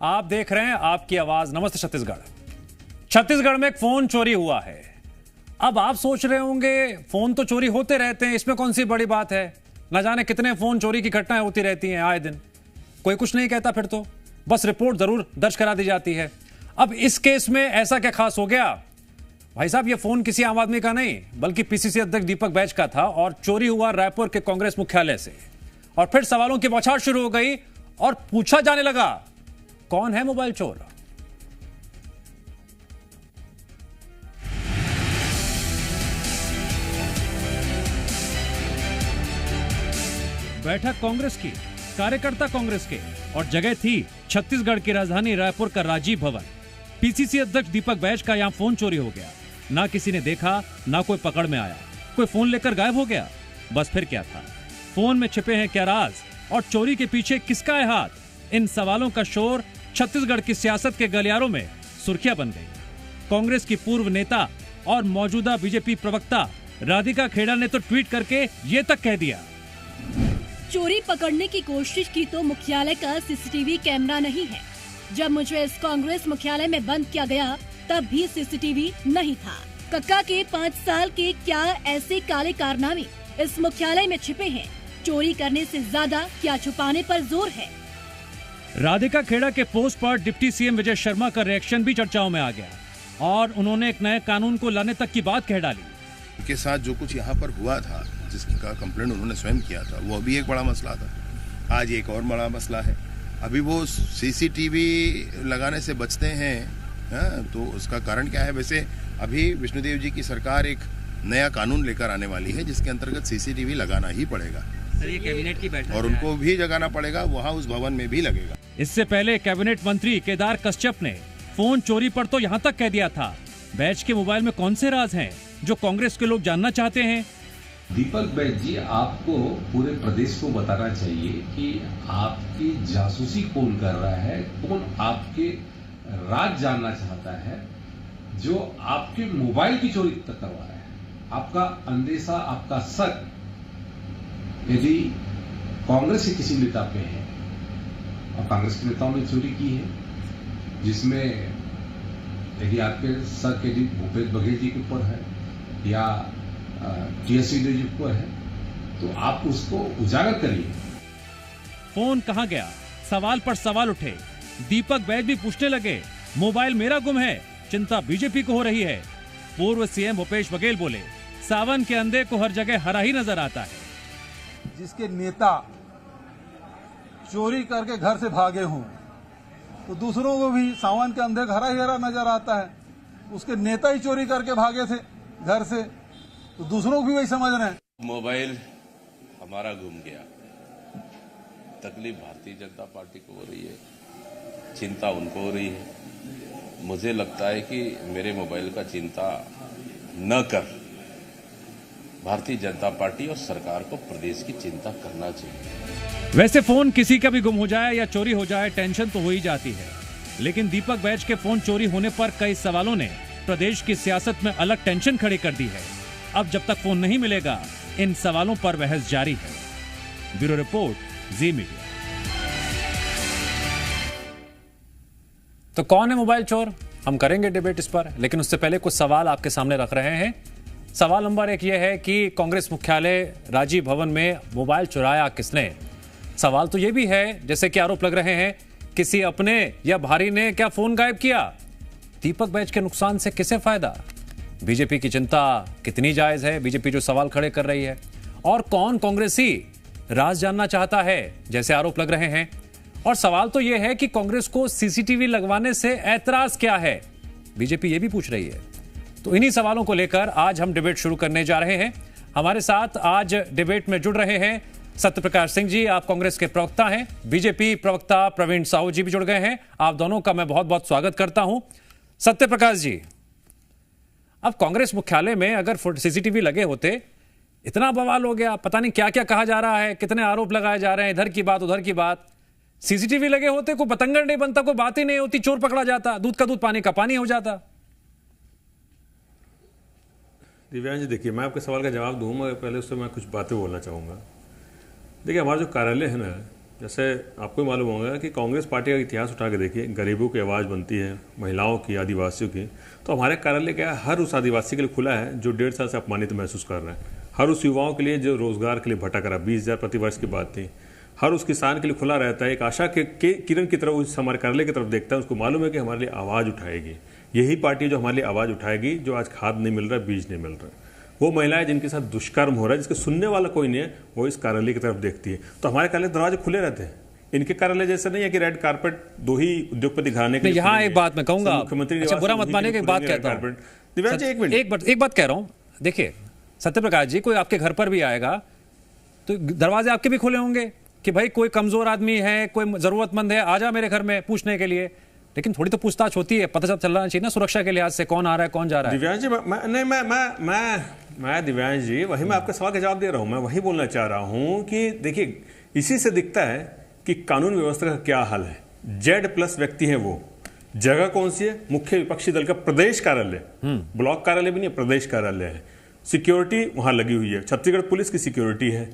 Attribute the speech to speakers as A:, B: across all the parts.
A: आप देख रहे हैं आपकी आवाज। नमस्ते छत्तीसगढ़। छत्तीसगढ़ में एक फोन चोरी हुआ है। अब आप सोच रहे होंगे फोन तो चोरी होते रहते हैं, इसमें कौन सी बड़ी बात है। न जाने कितने फोन चोरी की घटनाएं होती रहती हैं आए दिन, कोई कुछ नहीं कहता, फिर तो बस रिपोर्ट जरूर दर्ज करा दी जाती है। अब इस केस में ऐसा क्या खास हो गया? भाई साहब, ये फोन किसी आम आदमी का नहीं बल्कि पीसीसी अध्यक्ष दीपक बैज का था और चोरी हुआ रायपुर के कांग्रेस मुख्यालय से। और फिर सवालों की बौछार शुरू हो गई और पूछा जाने लगा, कौन है मोबाइल चोर? बैठक कांग्रेस की, कार्यकर्ता कांग्रेस के, और जगह थी छत्तीसगढ़ की राजधानी रायपुर का राजीव भवन। पीसीसी अध्यक्ष दीपक बैज का यहां फोन चोरी हो गया। ना किसी ने देखा, ना कोई पकड़ में आया। कोई फोन लेकर गायब हो गया, बस फिर क्या था? फोन में छिपे हैं क्या राज, और चोरी के पीछे किसका है हाथ? इन सवालों का शोर छत्तीसगढ़ की सियासत के गलियारों में सुर्खियां बन गई। कांग्रेस की पूर्व नेता और मौजूदा बीजेपी प्रवक्ता राधिका खेड़ा ने तो ट्वीट करके ये तक कह दिया,
B: चोरी पकड़ने की कोशिश की तो मुख्यालय का सीसीटीवी कैमरा नहीं है। जब मुझे इस कांग्रेस मुख्यालय में बंद किया गया तब भी सीसीटीवी नहीं था। कक्का के 5 साल के क्या ऐसे काले कारनामे इस मुख्यालय में छिपे हैं? चोरी करने से ज्यादा क्या छुपाने पर जोर है?
A: राधिका खेड़ा के पोस्ट पर डिप्टी सीएम विजय शर्मा का रिएक्शन भी चर्चाओं में आ गया और उन्होंने एक नए कानून को लाने तक की बात कह डाली।
C: उनके साथ जो कुछ यहाँ पर हुआ था, जिसका कंप्लेंट उन्होंने स्वयं किया था, वो अभी एक बड़ा मसला था। आज एक और बड़ा मसला है। अभी वो सीसीटीवी लगाने से बचते हैं, तो उसका कारण क्या है? वैसे अभी विष्णुदेव जी की सरकार एक नया कानून लेकर आने वाली है जिसके अंतर्गत सीसीटीवी लगाना ही पड़ेगा।
D: सर, ये कैबिनेट की बैठक
C: और उनको भी जगाना पड़ेगा, वहाँ उस भवन में भी लगेगा।
A: इससे पहले कैबिनेट मंत्री केदार कश्यप ने फोन चोरी पर तो यहाँ तक कह दिया था, बैज के मोबाइल में कौन से राज हैं जो कांग्रेस के लोग जानना चाहते हैं।
E: दीपक बैज जी, आपको पूरे प्रदेश को बताना चाहिए कि आपकी जासूसी कौन कर रहा है, कौन आपके राज जानना चाहता है, जो आपके मोबाइल की चोरी तक करवा रहा है। आपका अंदेशा, आपका शक यदि कांग्रेस के किसी नेता पे है, और कांग्रेस के नेताओं ने चोरी की है, जिसमें यदि आपके शक यदि भूपेश बघेल जी के ऊपर है या टीएसवी जी के ऊपर है, तो आप उसको उजागर करिए।
A: फोन कहां गया? सवाल पर सवाल उठे। दीपक बैज भी पूछने लगे, मोबाइल मेरा गुम है, चिंता बीजेपी को हो रही है। पूर्व सीएम भूपेश बघेल बोले, सावन के अंधे को हर जगह हरा ही नजर आता है।
F: जिसके नेता चोरी करके घर से भागे हों तो दूसरों को भी सावन के अंधे हरा ही हरा नजर आता है। उसके नेता ही चोरी करके भागे थे घर से, तो दूसरों को भी वही समझ रहे हैं।
G: मोबाइल हमारा गुम गया, तकलीफ भारतीय जनता पार्टी को हो रही है, चिंता उनको हो रही है। मुझे लगता है कि मेरे मोबाइल का चिंता न कर भारतीय जनता पार्टी और सरकार को प्रदेश की चिंता करना चाहिए।
A: वैसे फोन किसी का भी गुम हो जाए या चोरी हो जाए, टेंशन तो हो ही जाती है, लेकिन दीपक बैज के फोन चोरी होने पर कई सवालों ने प्रदेश की सियासत में अलग टेंशन खड़ी कर दी है। अब जब तक फोन नहीं मिलेगा, इन सवालों पर बहस जारी है। ब्यूरो रिपोर्ट, जी मीडिया। तो कौन है मोबाइल चोर? हम करेंगे डिबेट इस पर, लेकिन उससे पहले कुछ सवाल आपके सामने रख रहे हैं। सवाल नंबर 1 यह है कि कांग्रेस मुख्यालय राजीव भवन में मोबाइल चुराया किसने? सवाल तो यह भी है, जैसे कि आरोप लग रहे हैं, किसी अपने या भारी ने क्या फोन गायब किया? दीपक बैज के नुकसान से किसे फायदा? बीजेपी की चिंता कितनी जायज है, बीजेपी जो सवाल खड़े कर रही है? और कौन कांग्रेसी राज जानना चाहता है, जैसे आरोप लग रहे हैं? और सवाल तो यह है कि कांग्रेस को सीसीटीवी लगवाने से ऐतराज क्या है, बीजेपी ये भी पूछ रही है। तो इन्हीं सवालों को लेकर आज हम डिबेट शुरू करने जा रहे हैं। हमारे साथ आज डिबेट में जुड़ रहे हैं सत्यप्रकाश सिंह जी, आप कांग्रेस के प्रवक्ता हैं। बीजेपी प्रवक्ता प्रवीण साहू जी भी जुड़ गए हैं। आप दोनों का मैं बहुत बहुत स्वागत करता हूं। सत्यप्रकाश जी, अब कांग्रेस मुख्यालय में अगर सीसीटीवी लगे होते, इतना बवाल हो गया, पता नहीं क्या क्या कहा जा रहा है, कितने आरोप लगाए जा रहे हैं, इधर की बात उधर की बात। सीसीटीवी लगे होते कोई बतंगड़ नहीं बनता, कोई बात ही नहीं होती, चोर पकड़ा जाता, दूध का दूध पानी का पानी हो जाता।
H: दिव्यांश जी, देखिए, मैं आपके सवाल का जवाब दूंगा, पहले उससे मैं कुछ बातें बोलना चाहूँगा। देखिए, हमारा जो कार्यालय है ना, जैसे आपको मालूम होगा कि कांग्रेस पार्टी का इतिहास उठा के देखिए, गरीबों की आवाज़ बनती है, महिलाओं की, आदिवासियों की। तो हमारे कार्यालय क्या है, हर उस आदिवासी के लिए खुला है जो 1.5 साल से अपमानित महसूस कर रहा है, हर उस युवाओं के लिए जो रोजगार के लिए भटक रहा है, 20,000 प्रतिवर्ष की बात थी, हर उस किसान के लिए खुला रहता है। एक आशा के किरण की तरफ उस हमारे कार्यालय की तरफ देखता है, उसको मालूम है कि हमारे लिए आवाज़ उठाएगी। यही पार्टी जो हमारे लिए आवाज़ उठाएगी, जो आज खाद नहीं मिल रहा, बीज नहीं मिल रहा, वो महिलाएं जिनके साथ दुष्कर्म हो रहा है, जिसके सुनने वाला कोई नहीं है, वो इस कार्यालय की तरफ देखती है। तो हमारे कार्यालय दरवाजे खुले रहते हैं। इनके कार्यालय जैसे नहीं है कि रेड कारपेट 2 ही उद्योगपति दिखाने के लिए।
A: यहाँ एक बात मैं कहूंगा,
H: मुख्यमंत्री
A: अच्छा बुरा मत मानिए, एक बात कहता हूँ,
H: दिव्यांश जी,
A: एक बात कह रहा हूँ। देखिए सत्यप्रकाश जी, कोई आपके घर पर भी आएगा तो दरवाजे आपके भी खुले होंगे कि भाई कोई कमजोर आदमी है, कोई जरूरतमंद है, आजा मेरे घर में पूछने के लिए। लेकिन थोड़ी तो पूछताछ होती है, पता चलना चाहिए ना सुरक्षा के लिहाज से कौन आ रहा है, कौन जा रहा है।
H: दिव्यांश जी, मैं दिव्यांश जी, वही मैं आपके सवाल का जवाब दे रहा हूं। मैं वही बोलना चाह रहा हूं कि देखिए, इसी से दिखता है कि कानून व्यवस्था का क्या हाल है। Z+ व्यक्ति हैं वो। जगह कौन सी है? मुख्य विपक्षी दल का प्रदेश कार्यालय, ब्लॉक कार्यालय भी नहीं, प्रदेश कार्यालय है। सिक्योरिटी वहां लगी हुई है, छत्तीसगढ़ पुलिस की सिक्योरिटी है।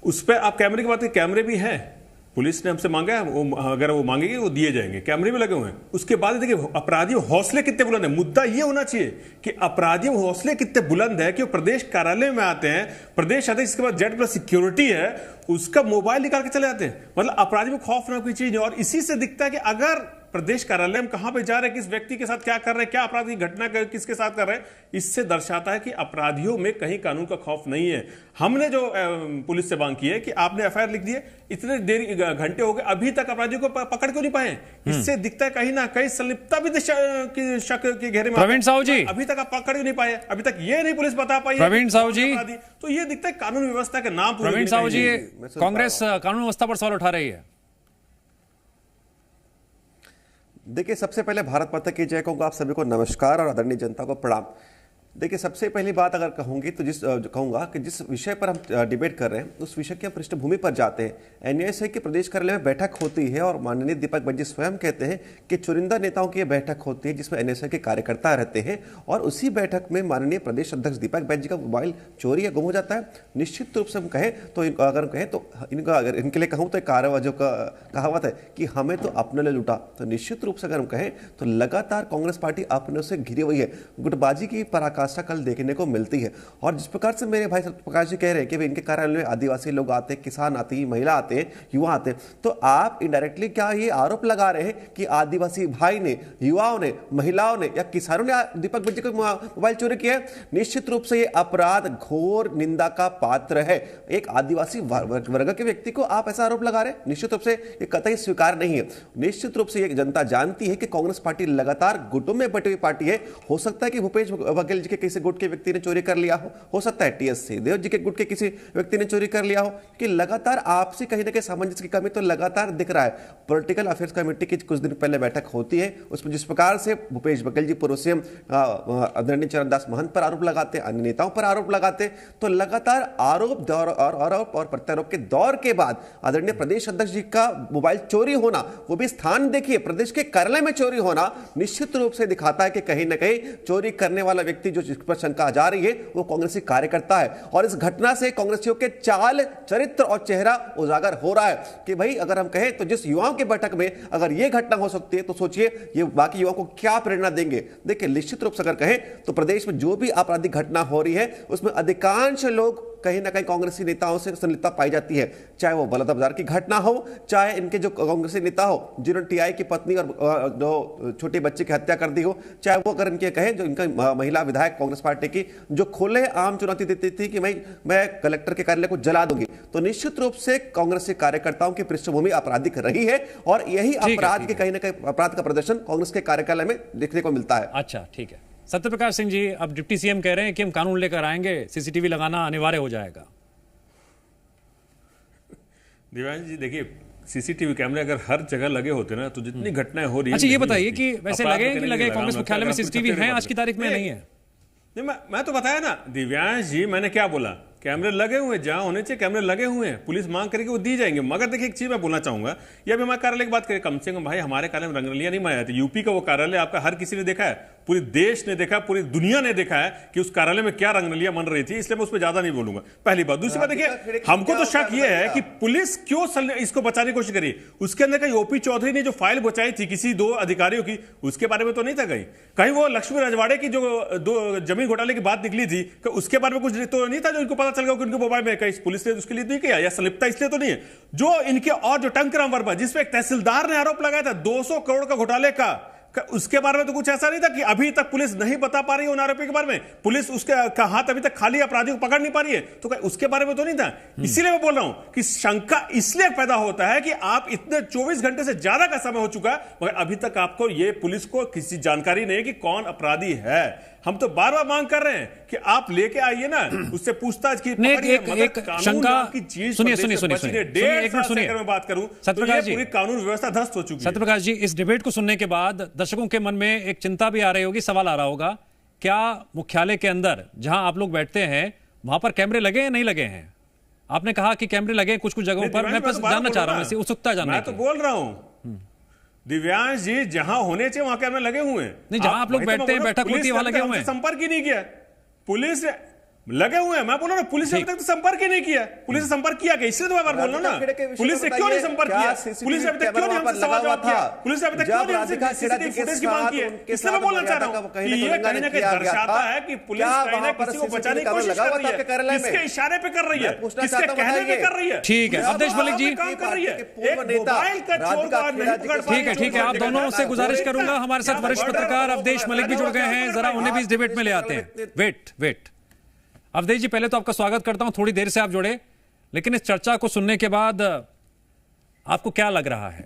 H: उस पर आप कैमरे की बात करें, कैमरे भी हैं, पुलिस ने हमसे मांगा है, वो अगर वो मांगेगी वो दिए जाएंगे, कैमरे भी लगे हुए हैं। उसके बाद देखिए अपराधियों हौसले कितने बुलंद है। मुद्दा ये होना चाहिए कि अपराधियों हौसले कितने बुलंद है कि वो प्रदेश कार्यालय में आते हैं, प्रदेश आते हैं, जिसके बाद Z+ सिक्योरिटी है, उसका मोबाइल निकाल के चले जाते हैं। मतलब अपराधी को खौफ ना कोई चीज है। और इसी से दिखता है कि अगर प्रदेश कार्यालय में कहां पे जा रहे हैं, किस व्यक्ति के साथ क्या कर रहे हैं, क्या अपराध की घटना किसके साथ कर रहे हैं, इससे दर्शाता है कि अपराधियों में कहीं कानून का खौफ नहीं है। हमने जो पुलिस से मांग की है कि आपने FIR लिख दिए, इतने देर घंटे हो गए, अभी तक अपराधियों को पकड़ क्यों नहीं पाए? इससे दिखता है कहीं ना कहीं संलिप्तता भी शक के घेरे में।
A: प्रवीण साहू जी,
H: अभी तक आप पकड़ क्यों नहीं पाए? अभी तक ये नहीं पुलिस बता पाई।
A: प्रवीण साहू जी,
H: तो ये दिखता है कानून व्यवस्था के नाम।
A: प्रवीण साहू जी, कांग्रेस कानून व्यवस्था पर सवाल उठा रही है।
D: देखिए, सबसे पहले भारत माता की जय कहूँगा, आप सभी को नमस्कार और आदरणीय जनता को प्रणाम। देखिए, सबसे पहली बात अगर कहूँगी तो कहूँगा कि जिस विषय पर हम डिबेट कर रहे हैं उस विषय की हम पृष्ठभूमि पर जाते हैं। NUS की प्रदेश कार्यालय में बैठक होती है और माननीय दीपक बैज स्वयं कहते हैं कि चुनिंदा नेताओं की बैठक होती है जिसमें NUS के कार्यकर्ता रहते हैं, और उसी बैठक में माननीय प्रदेश अध्यक्ष दीपक बैज जी का मोबाइल चोरी या गुम हो जाता है। निश्चित रूप से हम कहें तो इनका अगर इनके लिए कहूँ तो कहावत है कि हमें तो अपने लिए लूटा। तो निश्चित रूप से अगर हम कहें तो लगातार कांग्रेस पार्टी अपने से घिरी हुई है, गुटबाजी की पराकाष्ठा कल देखने को मिलती है। और जिस प्रकार से मेरे भाई सत्यप्रकाश जी कह रहे हैं कि इनके कार्यालय में आदिवासी लोग आते हैं, किसान आते हैं, महिला आते हैं, युवा आते हैं, तो आप इनडायरेक्टली क्या ये आरोप लगा रहे हैं कि आदिवासी भाई ने, युवाओं ने, महिलाओं ने या किसानों ने दीपक बैज को मोबाइल चोरी किया है? निश्चित रूप से ये अपराध घोर निंदा का पात्र है। एक आदिवासी वर्ग के व्यक्ति को आप ऐसा आरोप लगा रहे हैं, निश्चित रूप से ये कतई स्वीकार नहीं है। निश्चित रूप से ये जनता जानती है कि कांग्रेस पार्टी लगातार गुटों में बटी हुई पार्टी है। हो सकता है कि भूपेश बघेल जी के किसी गुट के व्यक्ति ने चोरी कर लिया हो सकता है TS सिंहदेव जी के गुट के किसी व्यक्ति ने चोरी कर लिया हो, कि लगातार आपसी कहीं ना कहीं सामंजस्य की कमी तो लगातार दिख रहा है। पॉलिटिकल अफेयर्स कमेटी की कुछ दिन पहले बैठक होती है, उसमें जिस प्रकार से भूपेश बघेल जी पूर्व CM आदरणीय चरणदास महंत पर आरोप लगाते, अन्य नेताओं पर आरोप लगाते, तो लगातार आरोप और प्रत्यारोप के दौर के बाद आदरणीय प्रदेश अध्यक्ष जी का मोबाइल चोरी होना, वो भी स्थान देखिए प्रदेश के कार्यालय में चोरी होना, निश्चित रूप से दिखाता है कि कहीं ना कहीं चोरी करने वाला व्यक्ति जो जिस पर शंका जा रही है वो कांग्रेसी कार्यकर्ता है। और इस घटना से कांग्रेसियों के चाल, चरित्र और चेहरा उजागर हो रहा है कि भाई अगर हम कहें तो जिस युवाओं की बैठक में अगर यह घटना हो सकती है तो सोचिए ये बाकी युवाओं को क्या प्रेरणा देंगे। देखिए, निश्चित रूप से अगर कहें तो प्रदेश में जो भी आपराधिक घटना हो रही है उसमें अधिकांश लोग कहीं ना कहीं कांग्रेसी नेताओं से संलिप्तता पाई जाती है, चाहे वो बलात्कार बाजार की घटना हो, चाहे इनके जो कांग्रेसी नेता हो जिन्होंने TI की पत्नी और जो छोटे बच्चे की हत्या कर दी हो, चाहे वो अगर इनके कहें जो इनका महिला विधायक कांग्रेस पार्टी की जो खुले आम चुनौती देती थी कि भाई मैं कलेक्टर के कार्यालय को जला दूंगी, तो निश्चित रूप से कांग्रेसी कार्यकर्ताओं की पृष्ठभूमि आपराधिक रही है और यही अपराध के कहीं ना कहीं अपराध का प्रदर्शन कांग्रेस के कार्यालय में देखने को मिलता है।
A: अच्छा, ठीक है। सत्यप्रकाश सिंह जी, अब डिप्टी CM कह रहे हैं कि हम कानून लेकर आएंगे, CCTV लगाना अनिवार्य हो जाएगा।
H: दिव्यांश जी, देखिए CCTV कैमरे अगर हर जगह लगे होते ना तो जितनी घटनाएं हो रही है।
A: अच्छा, ये बताइए कि वैसे लगे कि लगे कांग्रेस मुख्यालय में CCTV है आज की तारीख में? नहीं है।
H: मैं तो बताया ना दिव्यांश जी, मैंने क्या बोला, कैमरे लगे हुए जहां होने चाहिए कैमरे लगे हुए हैं, पुलिस मांग करेगी वो दी जाएंगे। मगर देखिए एक चीज मैं बोलना चाहूंगा, या भी हमारे कार्यालय की बात करें, कम से कम भाई हमारे कार्यालय में रंगरलियां नहीं मारी जाती। यूपी का वो कार्यालय आपका हर किसी ने देखा है, पूरी देश ने देखा, पूरी दुनिया ने देखा है कि उस कार्यालय में क्या रंगरलियां मन रही थी, इसलिए मैं उस पर ज्यादा नहीं बोलूंगा। पहली बात। दूसरी बात देखिए, हमको तो शक यह है कि पुलिस क्यों इसको बचाने की कोशिश करी। उसके अंदर कहीं ओपी चौधरी ने जो फाइल बचाई थी किसी 2 अधिकारियों की, उसके बारे में तो नहीं था कहीं वो लक्ष्मी रजवाड़े की जो 2 जमीन घोटाले की बात निकली थी, उसके बारे में कुछ तो नहीं था जो इनको पता चल गया कि उनके मोबाइल में कहीं पुलिस ने उसके लिए नहीं किया, या संलिप्तता इसलिए तो नहीं है। जो इनके और जो टंकराम वर्मा, जिसपे एक तहसीलदार ने आरोप लगाया था 200 करोड़ का घोटाले का, उसके बारे में तो कुछ ऐसा नहीं था कि अभी तक पुलिस नहीं बता पा रही है उन आरोपी के बारे में, पुलिस उसके हाथ अभी तक खाली, अपराधियों को पकड़ नहीं पा रही है, तो उसके बारे में तो नहीं था। इसीलिए मैं बोल रहा हूं कि शंका इसलिए पैदा होता है कि आप इतने 24 घंटे से ज्यादा का समय हो चुका है, मगर अभी तक आपको ये पुलिस को किसी जानकारी नहीं कि कौन अपराधी है। हम तो बार बार मांग कर रहे हैं कि आप लेके आइए ना, उससे पूछताछ की।
A: एक शंका, सुनिए एक मिनट सुनिए,
H: मैं बात करूं,
A: सत्यप्रकाश जी,
H: पूरी कानून व्यवस्था ध्वस्त हो चुकी है।
A: सत्यप्रकाश जी, इस डिबेट को सुनने के बाद दर्शकों के मन में एक चिंता भी आ रही होगी, सवाल आ रहा होगा, क्या मुख्यालय के अंदर जहां आप लोग बैठते हैं वहां पर कैमरे लगे हैं, नहीं लगे हैं? आपने कहा कि कैमरे लगे हैं कुछ कुछ जगहों पर, मैं बस जानना चाह रहा हूं, इसी उत्सुकता जानना।
H: मैं तो बोल रहा हूं दिव्यांश जी, जहां होने चाहिए वहां कैमरे लगे हुए हैं।
A: नहीं, जहां आप लोग बैठते हैं, बैठक होती है, वहां लगे हुए हैं।
H: संपर्क ही नहीं किया पुलिस ने, लगे हुए हैं। मैं बोल रहा हूं पुलिस ने अभी तक तो संपर्क ही नहीं किया। पुलिस ने संपर्क किया क्या? इसलिए तो मैं बार बोल रहा हूं ना, पुलिस ने क्यों नहीं संपर्क किया? पुलिस ने अभी तक क्यों नहीं हमसे सवाल जवाब किया? पुलिस ने अभी तक क्यों नहीं हमसे सीसीटीवी फुटेज की मांग की है? इसलिए मैं बोलना चाह रहा हूं कि ये कहीं ना कहीं दर्शाता है कि पुलिस कहीं ना किसी को बचाने की कोशिश कर रही है, किसके इशारे पे कर रही है, किसके कहने पे कर रही है।
A: ठीक है अवधेश मलिक जी,
H: काम कर रही है। एक मोबाइल का चोर को नहीं पकड़ पा रही है।
A: ठीक है, आप दोनों से गुजारिश करूंगा, हमारे साथ वरिष्ठ पत्रकार अवधेश मलिक भी जुड़ गए हैं, जरा उन्हें भी इस डिबेट में ले आते हैं। वेट अवधेश जी, पहले तो आपका स्वागत करता हूं, थोड़ी देर से आप जुड़े, लेकिन इस चर्चा को सुनने के बाद आपको क्या लग रहा है?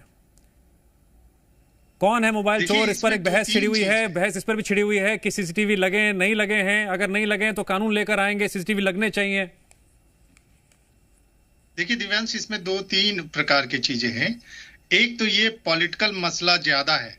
A: कौन है मोबाइल चोर? इस पर एक बहस छिड़ी हुई है, बहस इस पर भी छिड़ी हुई है कि सीसीटीवी लगे नहीं लगे हैं, अगर नहीं लगे हैं तो कानून लेकर आएंगे, सीसीटीवी लगने चाहिए।
I: देखिए दिव्यांश, इसमें 2-3 प्रकार की चीजें हैं। एक तो ये पॉलिटिकल मसला ज्यादा है,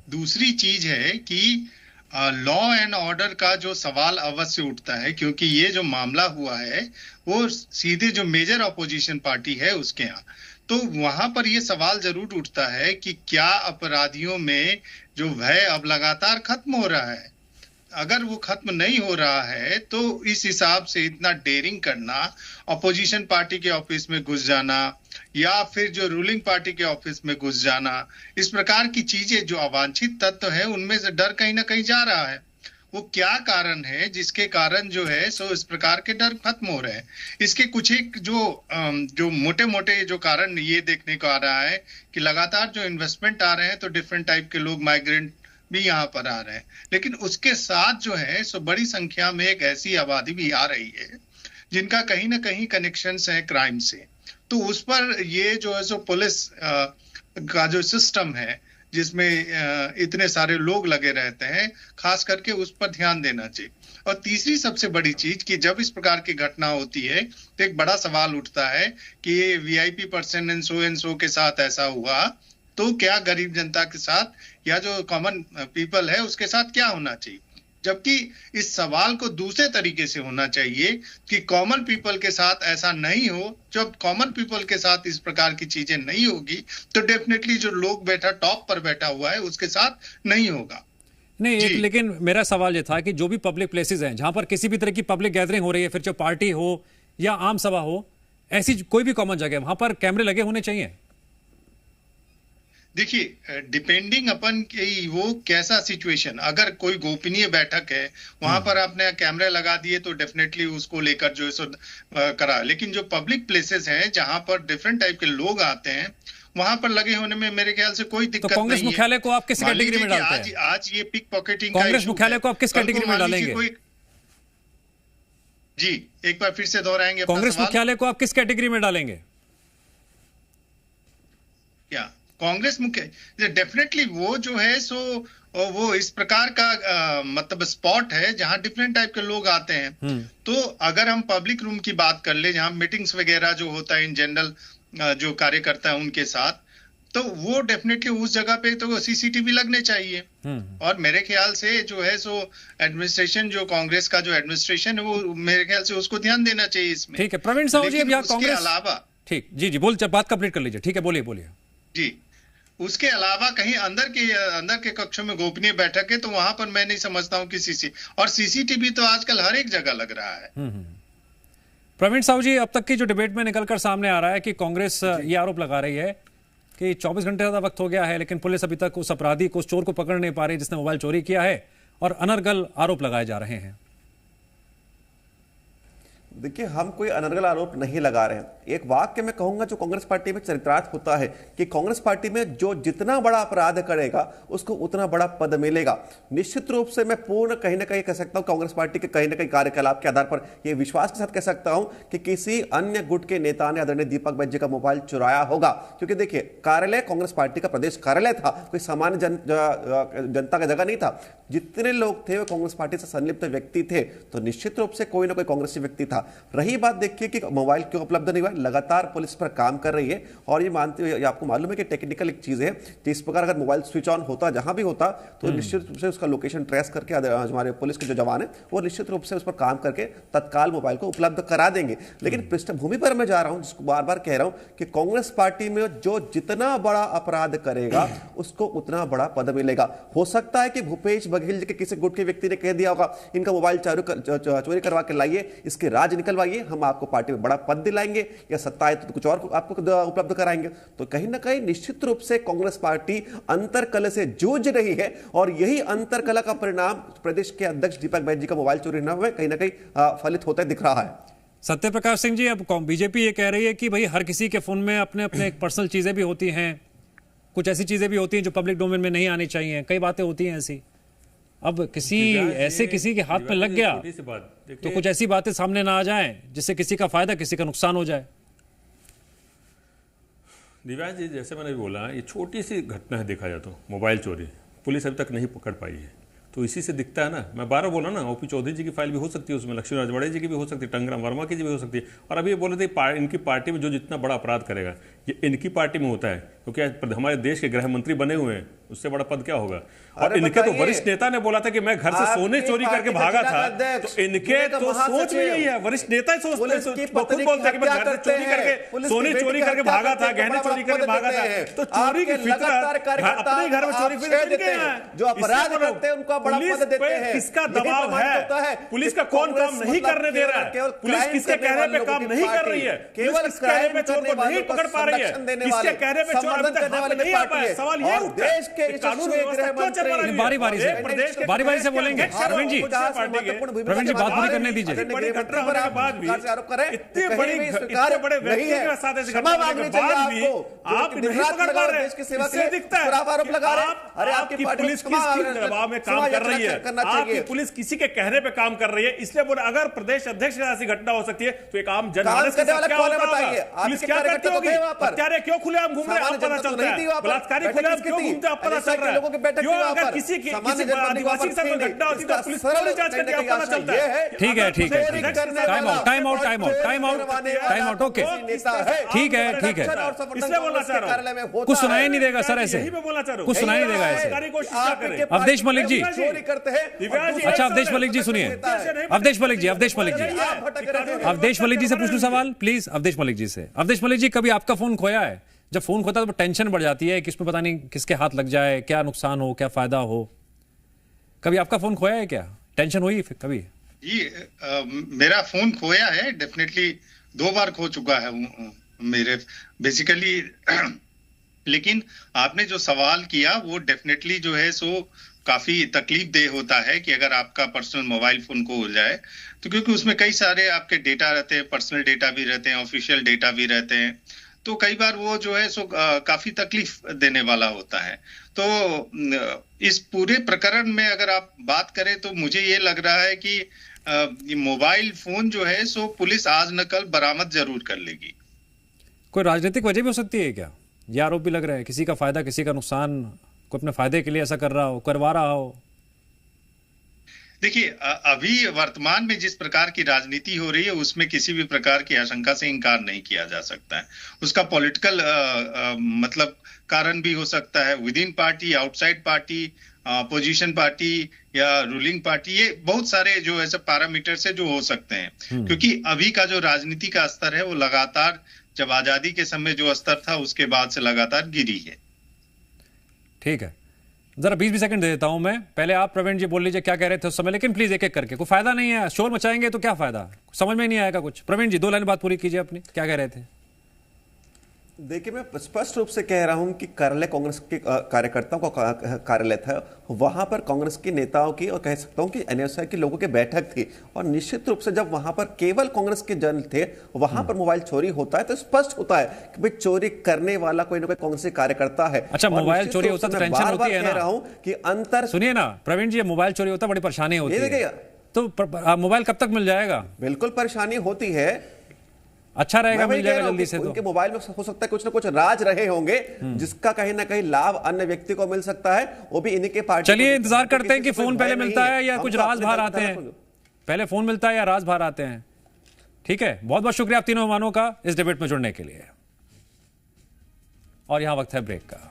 I: दूसरी चीज है कि लॉ एंड ऑर्डर का जो सवाल अवश्य उठता है, क्योंकि ये जो मामला हुआ है वो सीधे जो मेजर अपोजिशन पार्टी है उसके यहाँ, तो वहां पर ये सवाल जरूर उठता है कि क्या अपराधियों में जो भय अब लगातार खत्म हो रहा है? अगर वो खत्म नहीं हो रहा है तो इस हिसाब से इतना डेयरिंग करना, अपोजिशन पार्टी के ऑफिस में घुस जाना या फिर जो रूलिंग पार्टी के ऑफिस में घुस जाना, इस प्रकार की चीजें जो अवांछित तत्व है उनमें से डर कहीं ना कहीं जा रहा है। वो क्या कारण है जिसके कारण जो है सो इस प्रकार के डर खत्म हो रहे हैं? इसके कुछ एक जो मोटे मोटे जो कारण ये देखने को आ रहा है कि लगातार जो इन्वेस्टमेंट आ रहे हैं तो डिफरेंट टाइप के लोग, माइग्रेंट भी यहाँ पर आ रहे हैं, लेकिन उसके साथ जो है सो बड़ी संख्या में एक ऐसी आबादी भी आ रही है जिनका कहीं ना कहीं कनेक्शंस है क्राइम से। तो उस पर ये जो है सो पुलिस का जो सिस्टम है जिसमें इतने सारे लोग लगे रहते हैं, खास करके उस पर ध्यान देना चाहिए। और तीसरी सबसे बड़ी चीज कि जब इस प्रकार की घटना होती है तो एक बड़ा सवाल उठता है कि ये वीआईपी पर्सन एंड सो के साथ ऐसा हुआ, तो क्या गरीब जनता के साथ या जो कॉमन पीपल है उसके साथ क्या होना चाहिए? जबकि इस सवाल को दूसरे तरीके से होना चाहिए कि कॉमन पीपल के साथ ऐसा नहीं हो। जब कॉमन पीपल के साथ इस प्रकार की चीजें नहीं होगी तो डेफिनेटली जो लोग टॉप पर बैठा हुआ है उसके साथ नहीं होगा।
A: नहीं, लेकिन मेरा सवाल ये था कि जो भी पब्लिक प्लेसेस हैं जहां पर किसी भी तरह की पब्लिक गैदरिंग हो रही है, फिर चाहे पार्टी हो या आम सभा हो, ऐसी कोई भी कॉमन जगह, वहां पर कैमरे लगे होने चाहिए।
I: देखिए, डिपेंडिंग अपन वो कैसा सिचुएशन, अगर कोई गोपनीय बैठक है वहां पर आपने कैमरे लगा दिए तो डेफिनेटली उसको लेकर जो है सो करा, लेकिन जो पब्लिक प्लेसेस हैं जहां पर डिफरेंट टाइप के लोग आते हैं वहां पर लगे होने में मेरे ख्याल से कोई दिक्कत नहीं है।
A: तो कांग्रेस मुख्यालय को आप किस कैटेगरी में डालते हैं?
I: आज ये पिक पॉकेटिंग,
A: कांग्रेस मुख्यालय को आप किस कैटेगरी में डालेंगे?
I: जी, एक बार फिर से दोहराएंगे
A: कांग्रेस मुख्यालय को आप किस कैटेगरी में डालेंगे?
I: क्या कांग्रेस मुख्य डेफिनेटली वो जो है सो वो इस प्रकार का मतलब स्पॉट है जहां डिफरेंट टाइप के लोग आते हैं। तो अगर हम पब्लिक रूम की बात कर ले जहां मीटिंग्स वगैरह जो होता है इन जनरल जो कार्यकर्ता है उनके साथ, तो वो डेफिनेटली उस जगह पे तो सीसीटीवी लगने चाहिए। और मेरे ख्याल से जो है सो एडमिनिस्ट्रेशन, जो कांग्रेस का जो एडमिनिस्ट्रेशन है वो मेरे ख्याल से उसको ध्यान देना चाहिए इसमें।
A: ठीक है प्रवीण साहू जी, अब यहाँ कांग्रेस
I: अलावा
A: ठीक जी बोल, बात कंप्लीट कर लीजिए। ठीक है, बोलिए।
I: जी, उसके अलावा कहीं अंदर के कक्षों में गोपनीय बैठक है, तो वहां पर मैं नहीं समझता हूं कि सीसीटीवी तो आजकल हर एक जगह लग रहा है।
A: प्रवीण साहू जी, अब तक की जो डिबेट में निकलकर सामने आ रहा है कि कांग्रेस ये आरोप लगा रही है कि 24 घंटे ज्यादा वक्त हो गया है, लेकिन पुलिस अभी तक उस अपराधी को, उस चोर को पकड़ नहीं पा रही जिसने मोबाइल चोरी किया है, और अनर्गल आरोप लगाए जा रहे हैं।
D: देखिए, हम कोई अनर्गल आरोप नहीं लगा रहे हैं। एक वाक्य में कहूंगा जो कांग्रेस पार्टी में चरितार्थ होता है कि कांग्रेस पार्टी में जो जितना बड़ा अपराध करेगा उसको उतना बड़ा पद मिलेगा। निश्चित रूप से मैं पूर्ण कहीं ना कहीं कह सकता हूं कांग्रेस पार्टी के कहीं ना कहीं कार्यकलाप के आधार पर यह विश्वास के साथ कह सकता हूं कि किसी अन्य गुट के नेता ने आदरणीय दीपक बैज जी का मोबाइल चुराया होगा, क्योंकि देखिए कार्यालय कांग्रेस पार्टी का प्रदेश कार्यालय था, कोई सामान्य जनता का जगह नहीं था। जितने लोग थे वो कांग्रेस पार्टी से संलिप्त व्यक्ति थे, तो निश्चित रूप से कोई ना कोई कांग्रेसी व्यक्ति था। रही बात देखिए कि मोबाइल क्यों उपलब्ध नहीं हुआ, लगातार पुलिस पर काम कर रही है, और ये मानते हुए आपको मालूम है कि टेक्निकल एक चीज है, जिस प्रकार अगर मोबाइल स्विच ऑन होता जहां भी होता तो निश्चित रूप से उसका लोकेशन ट्रेस करके हमारे पुलिस के जो जवान है वो निश्चित रूप से उस पर काम करके तत्काल मोबाइल को उपलब्ध करा देंगे। लेकिन पृष्ठभूमि पर मैं जा रहा हूं, जिसको बार बार कह रहा हूं कि कांग्रेस पार्टी में जो जितना बड़ा अपराध करेगा उसको उतना बड़ा पद मिलेगा। हो सकता है कि भूपेश बघेल जी के किसी गुट के व्यक्ति ने कह दिया होगा इनका मोबाइल चोरी करवा के लाइए, इसके राज निकलवाइए, हम आपको पार्टी में बड़ा पद दिलाएंगे, या सत्ता है तो कुछ और आपको उपलब्ध कराएंगे। तो कहीं ना कहीं निश्चित रूप से कांग्रेस पार्टी अंतरकलह से जूझ रही है, और यही अंतरकलह का परिणाम प्रदेश के अध्यक्ष दीपक बैज जी का मोबाइल चोरी होने में कहीं ना कहीं फलित होता दिख रहा है।
A: सत्य प्रकाश सिंह जी, अब बीजेपी ये कह रही है कि भाई हर किसी के फोन में अपने अपने पर्सनल चीजें भी होती हैं, कुछ ऐसी चीजें भी होती हैं जो पब्लिक डोमेन में नहीं आनी चाहिए, कई बातें होती हैं ऐसी। अब किसी के हाथ में लग गया तो कुछ ऐसी बातें सामने ना आ जाएं जिससे किसी का फायदा किसी का नुकसान हो जाए।
H: दिव्यांश जी, जैसे मैंने भी बोला, ये छोटी सी घटना है, देखा जाए तो मोबाइल चोरी पुलिस अभी तक नहीं पकड़ पाई है, तो इसी से दिखता है ना। मैं 12 बोला ना, ओपी चौधरी जी की फाइल भी हो सकती है उसमें, लक्ष्मी राजवाड़े जी की भी हो सकती है, टंगराम वर्मा की भी हो सकती है। और अभी ये बोल रहे थे इनकी पार्टी में जो जितना बड़ा अपराध करेगा ये इनकी पार्टी में होता है, क्योंकि हमारे देश के गृह मंत्री बने हुए हैं, उससे बड़ा पद क्या होगा। और इनके तो वरिष्ठ नेता ने बोला था कि मैं घर से सोने चोरी करके भागा था, तो इनके तो सोच में यही है, वरिष्ठ नेता ही सोचते हैं, खुद बोलते हैं कि मैं घर से चोरी करके, सोने चोरी करके भागा था, गहने चोरी करके भागा था। तो चोरी की फितरत अपने घर में चोरी फितरत जो अपराध करते हैं उनको बड़ा पद देते हैं। किसका दबाव है, पुलिस का कौन काम नहीं करने दे रहा है, पुलिस किसके कहने पे काम नहीं कर रही है, केवल कहने पे चोर को नहीं पकड़ पा रही है, किसके कहने पे चोर अभी तक हाथ में नहीं आ पाया। सवाल ये उठता है कि कानून व्यवस्था क्यों चल रही है।
A: बारी बारी से बोलेंगे प्रवीण जी, बात पूरी करने दीजिए।
H: बड़ी घटना होने के बाद भी, इतने बड़े व्यक्तियों के साथ ऐसी घटना होने के बाद भी आप नहीं पकड़ पा रहे, इससे दिखता है आपकी पुलिस किस दबाव में काम कर रही है, आपकी पुलिस किसी के कहने पे काम कर रही है। इसलिए बोले अगर प्रदेश अध्यक्ष ऐसी घटना हो सकती है तो एक आम जनमानस के साथ क्या होता होगा, पुलिस क्या करती होगी, हत्यारे क्यों खुलेआम घूम रहे हैं पता चलता है, बलात्कारी खुलेआम क्यों घूमते आप पता चल रहा है, क्यों अगर किसी आदिवासी के साथ कोई घटना होती है तो पुलिस थोड़ी जांच करती है, पता चलता है।
A: ठीक है, टाइम आउट, ओके, ठीक है।
H: इसलिए बोलना चाह रहा हूँ,
A: कुछ सुनाई नहीं देगा सर, ऐसे कुछ सुनाई नहीं देगा ऐसे। अवधेश मलिक जी, अच्छा अवधेश मलिक जी सुनिए, अवधेश मलिक जी से पूछ लूं सवाल प्लीज। अवधेश मलिक जी से, अवधेश मलिक जी, कभी आपका फोन खोया है? जब फोन खोता है तो टेंशन बढ़ जाती है कि इसमें पता नहीं किसके हाथ लग जाए, क्या नुकसान हो, क्या फायदा हो। कभी आपका फोन खोया है क्या? टेंशन हुई फिर कभी?
I: जी मेरा फोन खोया है, डेफिनेटली 2 बार खो चुका है मेरे बेसिकली। लेकिन आपने जो सवाल किया वो डेफिनेटली जो है सो काफी तकलीफ देह होता है कि अगर आपका पर्सनल मोबाइल फोन को हो जाए तो, क्योंकि उसमें कई सारे आपके डेटा रहते हैं, पर्सनल डेटा भी रहते हैं, ऑफिशियल डेटा भी रहते हैं, तो कई बार वो जो है सो काफी तकलीफ देने वाला होता है। तो इस पूरे प्रकरण में अगर आप बात करें तो मुझे ये लग रहा है कि मोबाइल फोन जो है सो पुलिस आज न कल बरामद जरूर कर लेगी।
A: कोई राजनीतिक वजह भी हो सकती है क्या? ये आरोप भी लग रहा है, किसी का फायदा किसी का नुकसान, कोई अपने फायदे के लिए ऐसा कर रहा हो, करवा रहा हो।
I: देखिए अभी वर्तमान में जिस प्रकार की राजनीति हो रही है उसमें किसी भी प्रकार की आशंका से इनकार नहीं किया जा सकता है। उसका पॉलिटिकल मतलब कारण भी हो सकता है, with in party, outside party, opposition party या रूलिंग पार्टी, ये बहुत सारे जो ऐसे पैरामीटर्स है जो हो सकते हैं। क्योंकि अभी का जो राजनीति का स्तर है वो लगातार, जब आजादी के समय जो स्तर था उसके बाद से लगातार गिरी है।
A: ठीक है, जरा 20 सेकंड दे देता हूं मैं। पहले आप प्रवीण जी बोल लीजिए क्या कह रहे थे उस समय, लेकिन प्लीज एक एक करके, कोई फायदा नहीं है, शोर मचाएंगे तो क्या फायदा, समझ में नहीं आएगा कुछ। प्रवीण जी 2 लाइन बात पूरी कीजिए अपनी, क्या कह रहे थे?
D: देखिए, मैं स्पष्ट रूप से कह रहा हूं कि कार्यालय कांग्रेस के कार्यकर्ताओं का कार्यालय था, वहां पर कांग्रेस के नेताओं की और कह सकता हूं कि एनएसआई के लोगों की बैठक थी, और निश्चित रूप से जब वहां पर केवल कांग्रेस के जन थे, वहां पर मोबाइल चोरी होता है तो स्पष्ट होता है कि भाई चोरी करने वाला कोई ना कोई कांग्रेस कार्यकर्ता है।
A: अच्छा, मोबाइल चोरी होता तो टेंशन होती है ना,
D: कह रहा हूं कि अंतर,
A: सुनिए ना प्रवीण जी, मोबाइल चोरी होता बड़ी परेशानी होती है, तो मोबाइल कब तक मिल जाएगा?
D: बिल्कुल परेशानी होती है,
A: अच्छा रहेगा मिल जाएगा जल्दी से। तो
D: उनके मोबाइल में हो सकता है कुछ ना कुछ राज रहे होंगे, जिसका कहीं ना कहीं लाभ अन्य व्यक्ति को मिल सकता है, वो भी इन्हीं के पार्टी।
A: चलिए इंतजार करते हैं कि फोन पहले मिलता है या कुछ राज बाहर आते हैं, पहले फोन मिलता है या राज बाहर आते हैं। ठीक है, बहुत बहुत शुक्रिया आप तीनों मेहमानों का इस डिबेट में जुड़ने के लिए, और यहां वक्त है ब्रेक का।